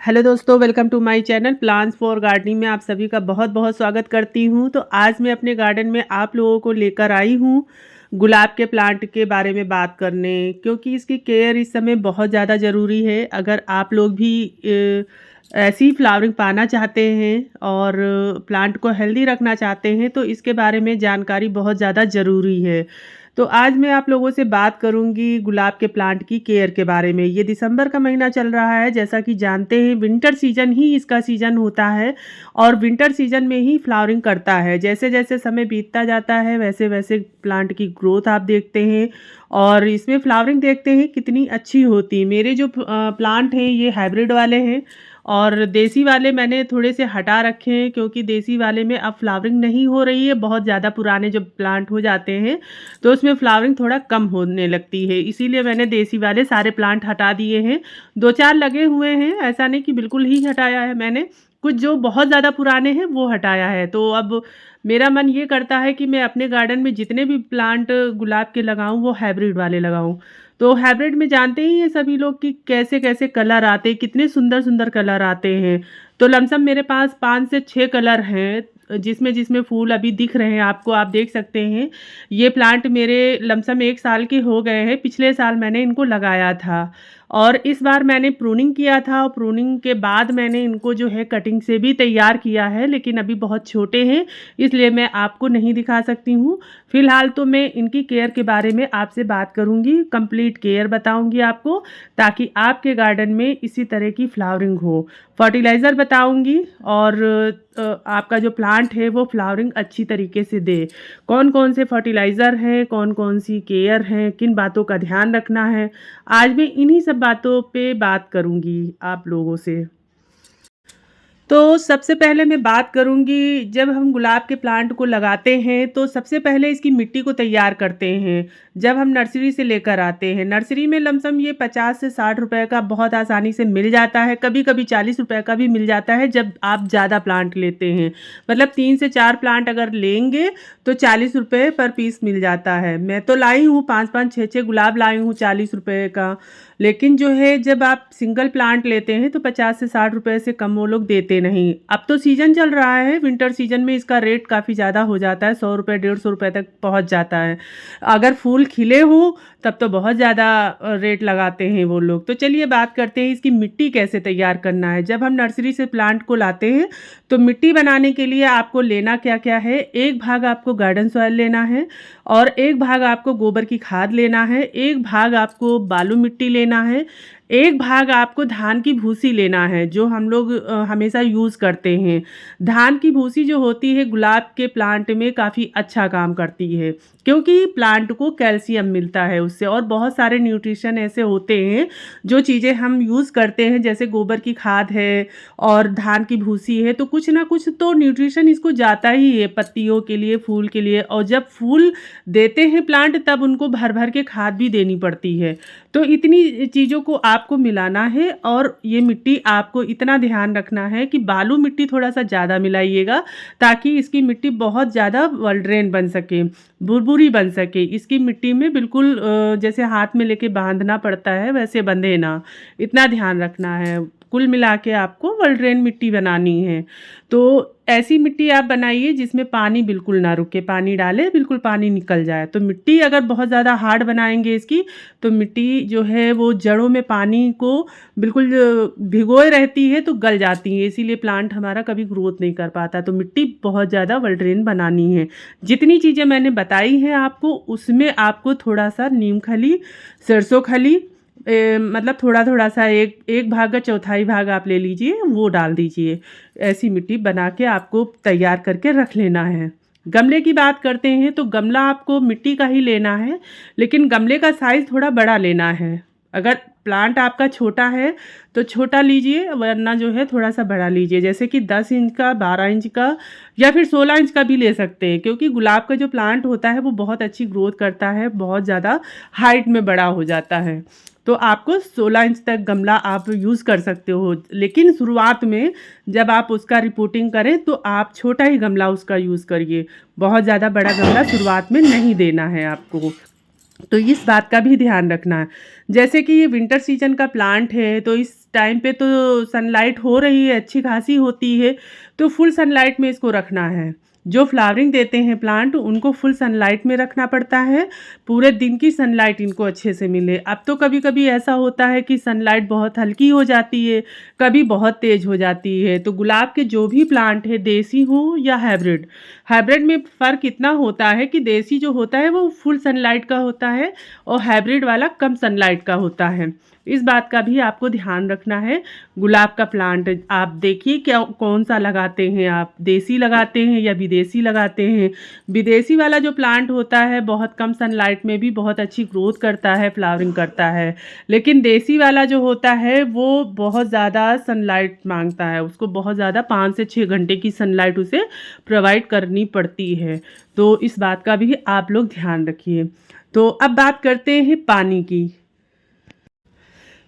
Hello दोस्तों, welcome to my channel plants for gardening में आप सभी का बहुत बहुत स्वागत करती हूँ। तो आज मैं अपने गार्डन में आप लोगों को लेकर आई हूँ गुलाब के प्लांट के बारे में बात करने, क्योंकि इसकी केयर इस समय बहुत ज़्यादा ज़रूरी है। अगर आप लोग भी ऐसी फ्लावरिंग पाना चाहते हैं और प्लांट को हेल्दी रखना चाहते हैं तो इसके बारे में जानकारी बहुत ज़्यादा ज़रूरी है। तो आज मैं आप लोगों से बात करूंगी गुलाब के प्लांट की केयर के बारे में। ये दिसंबर का महीना चल रहा है, जैसा कि जानते हैं विंटर सीजन ही इसका सीजन होता है और विंटर सीजन में ही फ्लावरिंग करता है। जैसे जैसे समय बीतता जाता है वैसे वैसे प्लांट की ग्रोथ आप देखते हैं और इसमें फ्लावरिंग देखते हैं कितनी अच्छी होती है। मेरे जो प्लांट हैं ये हाइब्रिड वाले हैं और देसी वाले मैंने थोड़े से हटा रखे हैं, क्योंकि देसी वाले में अब फ्लावरिंग नहीं हो रही है। बहुत ज़्यादा पुराने जो प्लांट हो जाते हैं तो उसमें फ्लावरिंग थोड़ा कम होने लगती है, इसीलिए मैंने देसी वाले सारे प्लांट हटा दिए हैं। दो चार लगे हुए हैं, ऐसा नहीं कि बिल्कुल ही हटाया है मैंने। कुछ जो बहुत ज़्यादा पुराने हैं वो हटाया है। तो अब मेरा मन ये करता है कि मैं अपने गार्डन में जितने भी प्लांट गुलाब के लगाऊं वो हाइब्रिड वाले लगाऊं। तो हाइब्रिड में जानते ही हैं सभी लोग कि कैसे कैसे कलर आते हैं, कितने सुंदर सुंदर कलर आते हैं। तो लमसम मेरे पास 5 से 6 कलर हैं जिसमें जिसमें फूल अभी दिख रहे हैं आपको, आप देख सकते हैं। ये प्लांट मेरे लमसम 1 साल के हो गए हैं। पिछले साल मैंने इनको लगाया था और इस बार मैंने प्रूनिंग किया था और प्रूनिंग के बाद मैंने इनको जो है कटिंग से भी तैयार किया है, लेकिन अभी बहुत छोटे हैं इसलिए मैं आपको नहीं दिखा सकती हूँ। फिलहाल तो मैं इनकी केयर के बारे में आपसे बात करूँगी, कंप्लीट केयर बताऊँगी आपको, ताकि आपके गार्डन में इसी तरह की फ्लावरिंग हो। फर्टिलाइज़र बताऊँगी और आपका जो प्लांट है वो फ्लावरिंग अच्छी तरीके से दे। कौन कौन से फर्टिलाइज़र हैं, कौन कौन सी केयर हैं, किन बातों का ध्यान रखना है, आज मैं इन्हीं सब बातों पे बात करूँगी आप लोगों से। तो सबसे पहले मैं बात करूँगी, जब हम गुलाब के प्लांट को लगाते हैं तो सबसे पहले इसकी मिट्टी को तैयार करते हैं। जब हम नर्सरी से लेकर आते हैं, नर्सरी में लमसम ये 50 से 60 रुपए का बहुत आसानी से मिल जाता है, कभी कभी 40 रुपए का भी मिल जाता है जब आप ज़्यादा प्लांट लेते हैं। मतलब 3 से 4 प्लांट अगर लेंगे तो 40 रुपये पर पीस मिल जाता है। मैं तो लाई हूँ 5-5 6-6 गुलाब लाई हूँ 40 रुपये का। लेकिन जो है जब आप सिंगल प्लांट लेते हैं तो 50 से 60 रुपए से कम वो लोग देते नहीं। अब तो सीजन चल रहा है, विंटर सीजन में इसका रेट काफ़ी ज़्यादा हो जाता है, 100 रुपये 150 रुपये तक पहुंच जाता है। अगर फूल खिले हों तब तो बहुत ज़्यादा रेट लगाते हैं वो लोग। तो चलिए बात करते हैं इसकी मिट्टी कैसे तैयार करना है। जब हम नर्सरी से प्लांट को लाते हैं तो मिट्टी बनाने के लिए आपको लेना क्या क्या है। एक भाग आपको गार्डन सॉइल लेना है और एक भाग आपको गोबर की खाद लेना है, एक भाग आपको बालू मिट्टी लेना है, एक भाग आपको धान की भूसी लेना है जो हम लोग हमेशा यूज़ करते हैं। धान की भूसी जो होती है गुलाब के प्लांट में काफ़ी अच्छा काम करती है, क्योंकि प्लांट को कैल्शियम मिलता है उससे और बहुत सारे न्यूट्रिशन ऐसे होते हैं जो चीज़ें हम यूज़ करते हैं, जैसे गोबर की खाद है और धान की भूसी है, तो कुछ ना कुछ तो न्यूट्रिशन इसको जाता ही है पत्तियों के लिए, फूल के लिए। और जब फूल देते हैं प्लांट तब उनको भर भर के खाद भी देनी पड़ती है। तो इतनी चीज़ों को आपको मिलाना है और ये मिट्टी आपको इतना ध्यान रखना है कि बालू मिट्टी थोड़ा सा ज़्यादा मिलाइएगा, ताकि इसकी मिट्टी बहुत ज़्यादा वल्ड्रेन बन सके, भुरभुरी बन सके। इसकी मिट्टी में बिल्कुल जैसे हाथ में लेके बांधना पड़ता है वैसे बंधे ना, इतना ध्यान रखना है। कुल मिला के आपको वल्ड्रेन मिट्टी बनानी है। तो ऐसी मिट्टी आप बनाइए जिसमें पानी बिल्कुल ना रुके, पानी डाले बिल्कुल पानी निकल जाए। तो मिट्टी अगर बहुत ज़्यादा हार्ड बनाएंगे इसकी तो मिट्टी जो है वो जड़ों में पानी को बिल्कुल भिगोए रहती है तो गल जाती है, इसीलिए प्लांट हमारा कभी ग्रोथ नहीं कर पाता। तो मिट्टी बहुत ज़्यादा वल्ड्रेन बनानी है। जितनी चीज़ें मैंने बताई हैं आपको उसमें आपको थोड़ा सा नीम खली, सरसों खली, मतलब थोड़ा थोड़ा सा एक एक भाग का चौथाई भाग आप ले लीजिए, वो डाल दीजिए। ऐसी मिट्टी बना के आपको तैयार करके रख लेना है। गमले की बात करते हैं तो गमला आपको मिट्टी का ही लेना है, लेकिन गमले का साइज़ थोड़ा बड़ा लेना है। अगर प्लांट आपका छोटा है तो छोटा लीजिए, वरना जो है थोड़ा सा बड़ा लीजिए, जैसे कि 10 इंच का, 12 इंच का या फिर 16 इंच का भी ले सकते हैं, क्योंकि गुलाब का जो प्लांट होता है वो बहुत अच्छी ग्रोथ करता है, बहुत ज़्यादा हाइट में बड़ा हो जाता है। तो आपको 16 इंच तक गमला आप यूज़ कर सकते हो, लेकिन शुरुआत में जब आप उसका रिपोर्टिंग करें तो आप छोटा ही गमला उसका यूज़ करिए। बहुत ज़्यादा बड़ा गमला शुरुआत में नहीं देना है आपको। तो इस बात का भी ध्यान रखना है। जैसे कि ये विंटर सीजन का प्लांट है तो इस टाइम पे तो सनलाइट हो रही है, अच्छी खासी होती है, तो फुल सनलाइट में इसको रखना है। जो फ्लावरिंग देते हैं प्लांट उनको फुल सनलाइट में रखना पड़ता है, पूरे दिन की सनलाइट इनको अच्छे से मिले। अब तो कभी कभी ऐसा होता है कि सनलाइट बहुत हल्की हो जाती है, कभी बहुत तेज़ हो जाती है। तो गुलाब के जो भी प्लांट है, देसी हो या हाइब्रिड, हाइब्रिड में फ़र्क इतना होता है कि देसी जो होता है वो फुल सनलाइट का होता है और हाइब्रिड वाला कम सनलाइट का होता है। इस बात का भी आपको ध्यान रखना है। गुलाब का प्लांट आप देखिए क्या कौन सा लगाते हैं, आप देसी लगाते हैं या विदेशी लगाते हैं। विदेशी वाला जो प्लांट होता है बहुत कम सनलाइट में भी बहुत अच्छी ग्रोथ करता है, फ्लावरिंग करता है। लेकिन देसी वाला जो होता है वो बहुत ज़्यादा सनलाइट मांगता है, उसको बहुत ज़्यादा 5 से 6 घंटे की सनलाइट उसे प्रोवाइड करनी पड़ती है। तो इस बात का भी आप लोग ध्यान रखिए। तो अब बात करते हैं पानी की।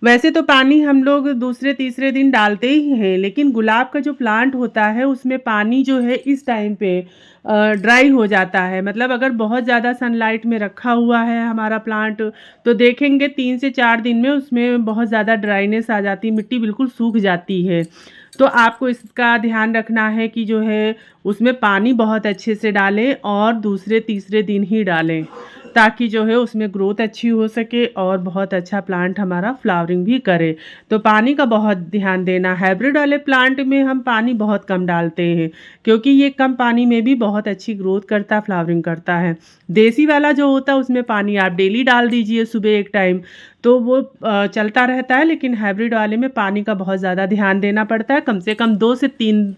वैसे तो पानी हम लोग दूसरे तीसरे दिन डालते ही हैं, लेकिन गुलाब का जो प्लांट होता है उसमें पानी जो है इस टाइम पे ड्राई हो जाता है। मतलब अगर बहुत ज़्यादा सनलाइट में रखा हुआ है हमारा प्लांट तो देखेंगे 3 से 4 दिन में उसमें बहुत ज़्यादा ड्राइनेस आ जाती है, मिट्टी बिल्कुल सूख जाती है। तो आपको इसका ध्यान रखना है कि जो है उसमें पानी बहुत अच्छे से डालें और दूसरे तीसरे दिन ही डालें, ताकि जो है उसमें ग्रोथ अच्छी हो सके और बहुत अच्छा प्लांट हमारा फ्लावरिंग भी करे। तो पानी का बहुत ध्यान देना। हाइब्रिड वाले प्लांट में हम पानी बहुत कम डालते हैं, क्योंकि ये कम पानी में भी बहुत अच्छी ग्रोथ करता, फ्लावरिंग करता है। देसी वाला जो होता है उसमें पानी आप डेली डाल दीजिए सुबह एक टाइम, तो वो चलता रहता है। लेकिन हाइब्रिड वाले में पानी का बहुत ज़्यादा ध्यान देना पड़ता है, कम से कम 2 से 3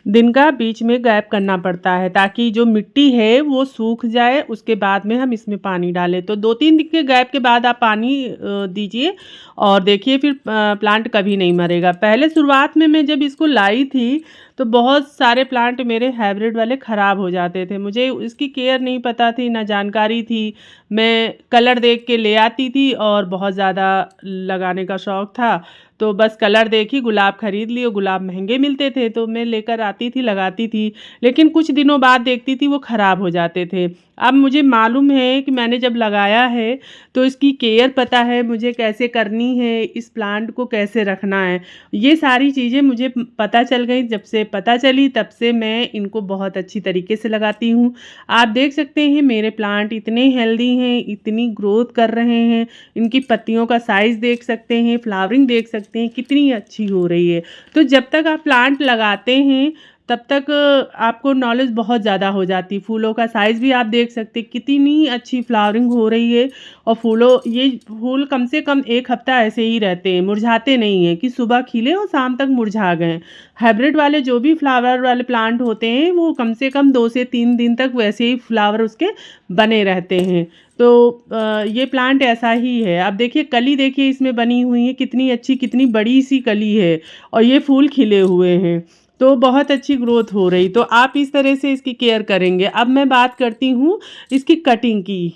दिन का बीच में गैप करना पड़ता है, ताकि जो मिट्टी है वो सूख जाए, उसके बाद में हम इसमें पानी डालें। तो 2-3 दिन के गैप के बाद आप पानी दीजिए और देखिए फिर प्लांट कभी नहीं मरेगा। पहले शुरुआत में मैं जब इसको लाई थी तो बहुत सारे प्लांट मेरे हाइब्रिड वाले ख़राब हो जाते थे। मुझे इसकी केयर नहीं पता थी, ना जानकारी थी। मैं कलर देख के ले आती थी और बहुत ज़्यादा लगाने का शौक़ था, तो बस कलर देखी, गुलाब खरीद लिए। गुलाब महंगे मिलते थे तो मैं लेकर आती थी, लगाती थी, लेकिन कुछ दिनों बाद देखती थी वो ख़राब हो जाते थे। अब मुझे मालूम है कि मैंने जब लगाया है तो इसकी केयर पता है मुझे कैसे करनी है, इस प्लांट को कैसे रखना है। ये सारी चीज़ें मुझे पता चल गई। जब से पता चली तब से मैं इनको बहुत अच्छी तरीके से लगाती हूँ। आप देख सकते हैं मेरे प्लांट इतने हेल्दी हैं, इतनी ग्रोथ कर रहे हैं। इनकी पत्तियों का साइज़ देख सकते हैं, फ्लावरिंग देख सकते हैं कितनी अच्छी हो रही है। तो जब तक आप प्लांट लगाते हैं तब तक आपको नॉलेज बहुत ज़्यादा हो जाती। फूलों का साइज़ भी आप देख सकते हैं कितनी अच्छी फ्लावरिंग हो रही है। और ये फूल कम से कम 1 हफ्ता ऐसे ही रहते हैं, मुरझाते नहीं हैं कि सुबह खिले और शाम तक मुरझा गए। हाइब्रिड वाले जो भी फ्लावर वाले प्लांट होते हैं वो कम से कम 2 से 3 दिन तक वैसे ही फ्लावर उसके बने रहते हैं। तो ये प्लांट ऐसा ही है। अब देखिए कली देखिए इसमें बनी हुई है कितनी अच्छी, कितनी बड़ी सी कली है और ये फूल खिले हुए हैं, तो बहुत अच्छी ग्रोथ हो रही। तो आप इस तरह से इसकी केयर करेंगे। अब मैं बात करती हूँ इसकी कटिंग की।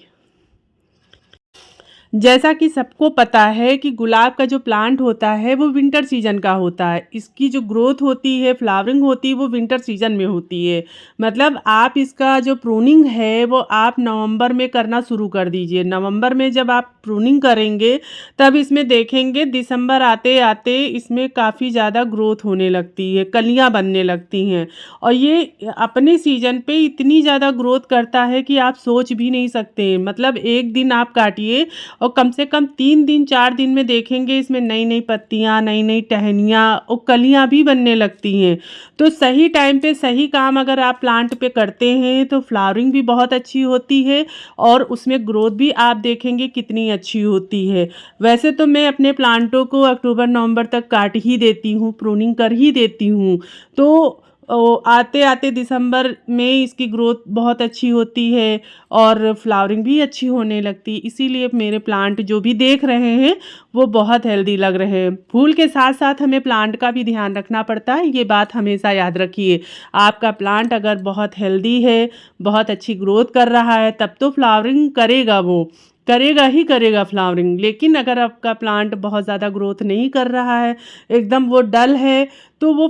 जैसा कि सबको पता है कि गुलाब का जो प्लांट होता है वो विंटर सीजन का होता है। इसकी जो ग्रोथ होती है, फ्लावरिंग होती है, वो विंटर सीजन में होती है। मतलब आप इसका जो प्रूनिंग है वो आप नवंबर में करना शुरू कर दीजिए। नवंबर में जब आप प्रूनिंग करेंगे तब इसमें देखेंगे दिसंबर आते आते इसमें काफ़ी ज़्यादा ग्रोथ होने लगती है, कलियाँ बनने लगती हैं। और ये अपने सीजन पे इतनी ज़्यादा ग्रोथ करता है कि आप सोच भी नहीं सकते। मतलब एक दिन आप काटिए और कम से कम 3 दिन 4 दिन में देखेंगे इसमें नई नई पत्तियाँ, नई नई टहनियाँ और कलियाँ भी बनने लगती हैं। तो सही टाइम पे सही काम अगर आप प्लांट पे करते हैं तो फ्लावरिंग भी बहुत अच्छी होती है और उसमें ग्रोथ भी आप देखेंगे कितनी अच्छी होती है। वैसे तो मैं अपने प्लांटों को अक्टूबर नवंबर तक काट ही देती हूँ, प्रूनिंग कर ही देती हूँ। तो आते आते दिसंबर में इसकी ग्रोथ बहुत अच्छी होती है और फ्लावरिंग भी अच्छी होने लगती है। इसीलिए मेरे प्लांट जो भी देख रहे हैं वो बहुत हेल्दी लग रहे हैं। फूल के साथ साथ हमें प्लांट का भी ध्यान रखना पड़ता है, ये बात हमेशा याद रखिए। आपका प्लांट अगर बहुत हेल्दी है, बहुत अच्छी ग्रोथ कर रहा है, तब तो फ्लावरिंग करेगा, वो करेगा ही करेगा फ्लावरिंग। लेकिन अगर आपका प्लांट बहुत ज़्यादा ग्रोथ नहीं कर रहा है, एकदम वो डल है, तो वो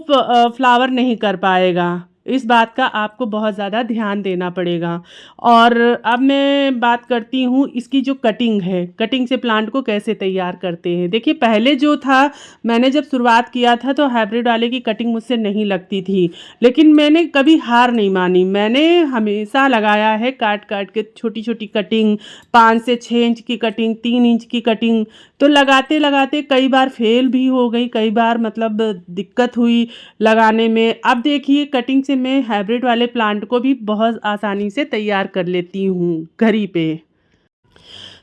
फ्लावर नहीं कर पाएगा। इस बात का आपको बहुत ज़्यादा ध्यान देना पड़ेगा। और अब मैं बात करती हूँ इसकी जो कटिंग है, कटिंग से प्लांट को कैसे तैयार करते हैं। देखिए पहले जो था, मैंने जब शुरुआत किया था तो हाइब्रिड वाले की कटिंग मुझसे नहीं लगती थी, लेकिन मैंने कभी हार नहीं मानी। मैंने हमेशा लगाया है काट काट के छोटी छोटी कटिंग, 5 से 6 इंच की कटिंग, 3 इंच की कटिंग। तो लगाते लगाते कई बार फेल भी हो गई, कई बार मतलब दिक्कत हुई लगाने में। अब देखिए कटिंग से मैं हाइब्रिड वाले प्लांट को भी बहुत आसानी से तैयार कर लेती हूँ घर ही पे।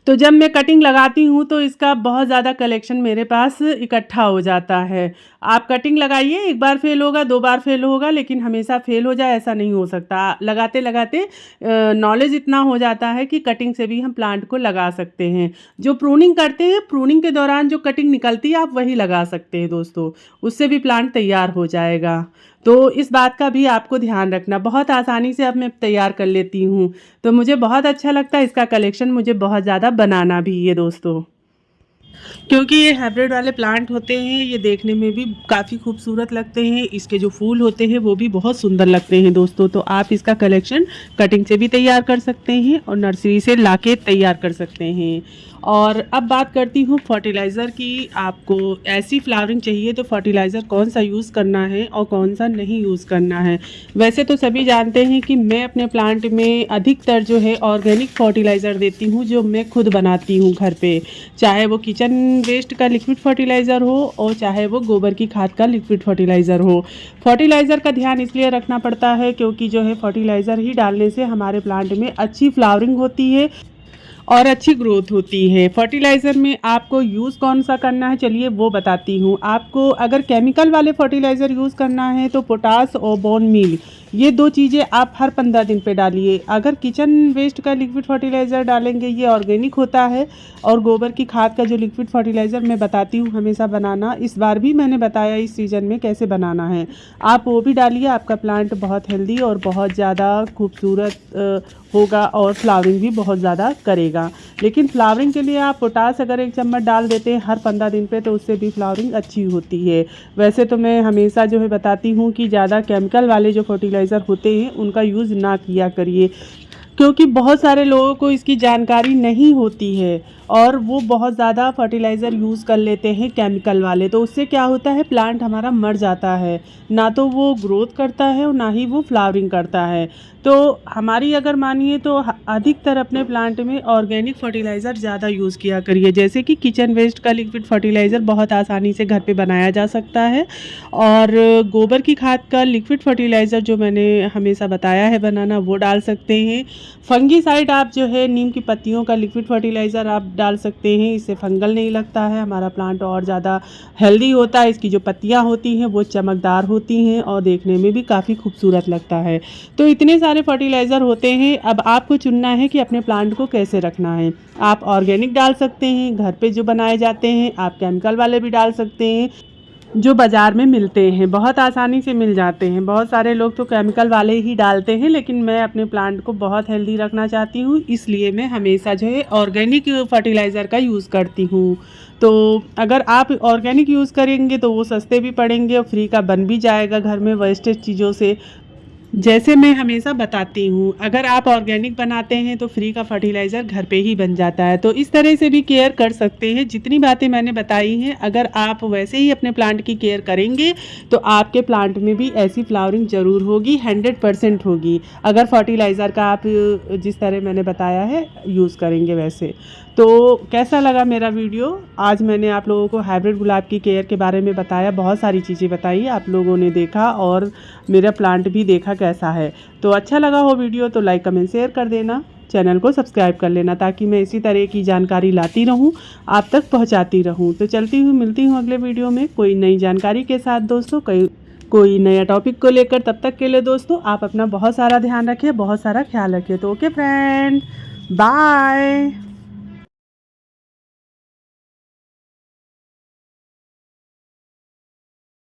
तो जब मैं कटिंग लगाती हूँ तो इसका बहुत ज़्यादा कलेक्शन मेरे पास इकट्ठा हो जाता है। आप कटिंग लगाइए, एक बार फेल होगा, 2 बार फेल होगा, लेकिन हमेशा फेल हो जाए ऐसा नहीं हो सकता। लगाते लगाते नॉलेज इतना हो जाता है कि कटिंग से भी हम प्लांट को लगा सकते हैं। जो प्रूनिंग करते हैं, प्रूनिंग के दौरान जो कटिंग निकलती है आप वही लगा सकते हैं दोस्तों, उससे भी प्लांट तैयार हो जाएगा। तो इस बात का भी आपको ध्यान रखना। बहुत आसानी से अब मैं तैयार कर लेती हूँ, तो मुझे बहुत अच्छा लगता है। इसका कलेक्शन मुझे बहुत ज़्यादा बनाना भी है दोस्तों, क्योंकि ये हाइब्रिड वाले प्लांट होते हैं, ये देखने में भी काफ़ी खूबसूरत लगते हैं। इसके जो फूल होते हैं वो भी बहुत सुंदर लगते हैं दोस्तों। तो आप इसका कलेक्शन कटिंग से भी तैयार कर सकते हैं और नर्सरी से लाके तैयार कर सकते हैं। और अब बात करती हूँ फर्टिलाइज़र की। आपको ऐसी फ्लावरिंग चाहिए तो फर्टिलाइज़र कौन सा यूज़ करना है और कौन सा नहीं यूज़ करना है। वैसे तो सभी जानते हैं कि मैं अपने प्लांट में अधिकतर जो है ऑर्गेनिक फर्टिलाइज़र देती हूँ, जो मैं खुद बनाती हूँ घर पे। चाहे वो किचन वेस्ट का लिक्विड फर्टिलाइज़र हो और चाहे वो गोबर की खाद का लिक्विड फर्टिलाइज़र हो। फर्टिलाइज़र का ध्यान इसलिए रखना पड़ता है क्योंकि जो है फर्टिलाइज़र ही डालने से हमारे प्लांट में अच्छी फ्लावरिंग होती है और अच्छी ग्रोथ होती है। फर्टिलाइज़र में आपको यूज़ कौन सा करना है चलिए वो बताती हूँ। आपको अगर केमिकल वाले फर्टिलाइज़र यूज़ करना है तो पोटास और बोन मील, ये 2 चीज़ें आप हर 15 दिन पे डालिए। अगर किचन वेस्ट का लिक्विड फर्टिलाइज़र डालेंगे, ये ऑर्गेनिक होता है। और गोबर की खाद का जो लिक्विड फर्टिलाइज़र मैं बताती हूँ हमेशा बनाना, इस बार भी मैंने बताया इस सीज़न में कैसे बनाना है, आप वो भी डालिए। आपका प्लांट बहुत हेल्दी और बहुत ज़्यादा खूबसूरत होगा और फ्लावरिंग भी बहुत ज़्यादा करेगा। लेकिन फ्लावरिंग के लिए आप पोटास अगर 1 चम्मच डाल देते हैं हर 15 दिन पे तो उससे भी फ्लावरिंग अच्छी होती है। वैसे तो मैं हमेशा जो है बताती हूँ कि ज़्यादा केमिकल वाले जो फर्टिलाइज़र होते हैं उनका यूज़ ना किया करिए, क्योंकि बहुत सारे लोगों को इसकी जानकारी नहीं होती है और वो बहुत ज़्यादा फर्टिलाइज़र यूज़ कर लेते हैं केमिकल वाले। तो उससे क्या होता है, प्लांट हमारा मर जाता है, ना तो वो ग्रोथ करता है और ना ही वो फ्लावरिंग करता है। तो हमारी अगर मानिए तो अधिकतर अपने प्लांट में ऑर्गेनिक फर्टिलाइज़र ज़्यादा यूज़ किया करिए। जैसे कि किचन वेस्ट का लिक्विड फर्टिलाइज़र बहुत आसानी से घर पे बनाया जा सकता है, और गोबर की खाद का लिक्विड फर्टिलाइज़र जो मैंने हमेशा बताया है बनाना, वो डाल सकते हैं। फंगीसाइड आप जो है नीम की पत्तियों का लिक्विड फर्टिलाइज़र आप डाल सकते हैं, इससे फंगल नहीं लगता है, हमारा प्लांट और ज़्यादा हेल्दी होता है। इसकी जो पत्तियां होती हैं वो चमकदार होती हैं और देखने में भी काफ़ी खूबसूरत लगता है। तो इतने सारे फर्टिलाइज़र होते हैं, अब आपको चुनना है कि अपने प्लांट को कैसे रखना है। आप ऑर्गेनिक डाल सकते हैं घर पे जो बनाए जाते हैं, आप केमिकल वाले भी डाल सकते हैं जो बाज़ार में मिलते हैं, बहुत आसानी से मिल जाते हैं। बहुत सारे लोग तो केमिकल वाले ही डालते हैं, लेकिन मैं अपने प्लांट को बहुत हेल्दी रखना चाहती हूँ, इसलिए मैं हमेशा जो है ऑर्गेनिक फर्टिलाइज़र का यूज़ करती हूँ। तो अगर आप ऑर्गेनिक यूज़ करेंगे तो वो सस्ते भी पड़ेंगे और फ्री का बन भी जाएगा घर में वेस्टेज चीज़ों से। जैसे मैं हमेशा बताती हूँ, अगर आप ऑर्गेनिक बनाते हैं तो फ्री का फर्टिलाइज़र घर पे ही बन जाता है। तो इस तरह से भी केयर कर सकते हैं। जितनी बातें मैंने बताई हैं, अगर आप वैसे ही अपने प्लांट की केयर करेंगे तो आपके प्लांट में भी ऐसी फ्लावरिंग ज़रूर होगी, 100% होगी, अगर फर्टिलाइज़र का आप जिस तरह मैंने बताया है यूज़ करेंगे वैसे। तो कैसा लगा मेरा वीडियो? आज मैंने आप लोगों को हाइब्रिड गुलाब की केयर के बारे में बताया, बहुत सारी चीज़ें बताई, आप लोगों ने देखा और मेरा प्लांट भी देखा कैसा है। तो अच्छा लगा हो वीडियो तो लाइक कमेंट शेयर कर देना, चैनल को सब्सक्राइब कर लेना, ताकि मैं इसी तरह की जानकारी लाती रहूं, आप तक पहुंचाती रहूं। तो चलती हूँ, मिलती हूँ अगले वीडियो में कोई नई जानकारी के साथ दोस्तों, कोई नया टॉपिक को लेकर। तब तक के लिए दोस्तों आप अपना बहुत सारा ध्यान रखिए, बहुत सारा ख्याल रखिए। तो ओके फ्रेंड, बाय।